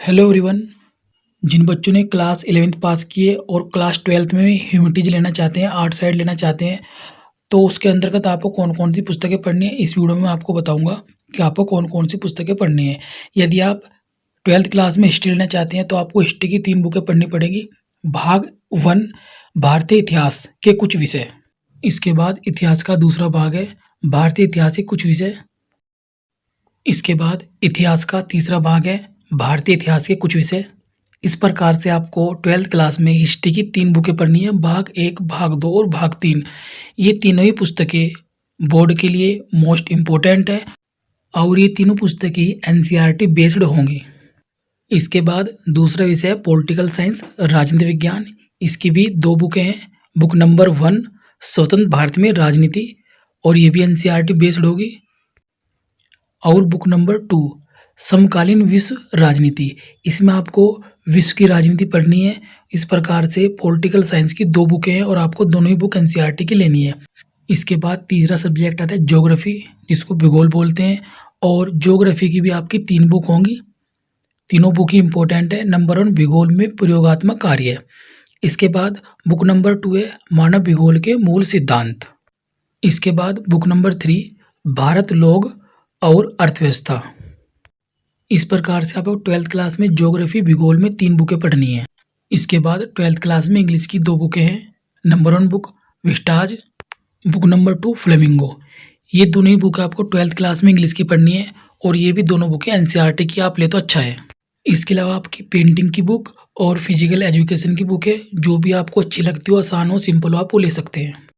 Hello everyone. जिन बच्चों ने class 11th पास किए और क्लास 12th में ह्यूमैनिटीज लेना चाहते हैं, आर्ट साइड लेना चाहते हैं, तो उसके अंतर्गत आपको कौन कौन सी पुस्तकें पढ़नी है इस वीडियो में मैं आपको बताऊंगा कि आपको कौन कौन सी पुस्तकें पढ़नी है। यदि आप 12th क्लास में हिस्ट्री लेना चाहते हैं तो आपको हिस्ट्री की 3 बुकें पढ़नी पड़ेगी। भाग 1 भारतीय इतिहास के कुछ विषय। इसके बाद इतिहास का दूसरा भाग है भारतीय इतिहास के कुछ विषय। इसके बाद इतिहास का तीसरा भाग है भारतीय इतिहास के कुछ विषय। इस प्रकार से आपको 12th क्लास में हिस्ट्री की 3 बुकें पढ़नी है, भाग 1, भाग 2 और भाग 3। ये तीनों ही पुस्तकें बोर्ड के लिए मोस्ट इम्पोर्टेंट है और ये तीनों पुस्तकें एनसीईआरटी बेस्ड होंगी। इसके बाद दूसरा विषय है पॉलिटिकल साइंस, राजनीति विज्ञान। इसकी भी 2 बुकें हैं। बुक नंबर 1 स्वतंत्र भारत में राजनीति और ये भी एनसीईआरटी बेस्ड होगी। और बुक नंबर 2 समकालीन विश्व राजनीति। इसमें आपको विश्व की राजनीति पढ़नी है। इस प्रकार से पॉलिटिकल साइंस की 2 बुकें हैं और आपको दोनों ही बुक एनसीईआरटी की लेनी है। इसके बाद तीसरा सब्जेक्ट आता है ज्योग्राफी, जिसको भूगोल बोलते हैं, और ज्योग्राफी की भी आपकी 3 बुक होंगी। तीनों बुक ही इंपॉर्टेंट है। नंबर 1 भूगोल में प्रयोगात्मक कार्य। इसके बाद बुक नंबर 2 है मानव भूगोल के मूल सिद्धांत। इसके बाद बुक नंबर 3 भारत लोग और अर्थव्यवस्था। इस प्रकार से आपको 12th क्लास में ज्योग्राफी भूगोल में 3 बुकें पढ़नी है। इसके बाद 12th क्लास में इंग्लिश की 2 बुकें हैं। Number 1 book vistas, book number 2 flamingo. ये दोनों ही बुक आपको 12th क्लास में इंग्लिश की पढ़नी है और ये भी दोनों बुकें एनसीईआरटी की आप ले तो अच्छा है। इसके अलावा आपकी पेंटिंग की बुक और फिजिकल एजुकेशन की बुक है। जो भी आपको अच्छी लगती हो, आसान हो, सिंपल हो, आप वो ले सकते हैं।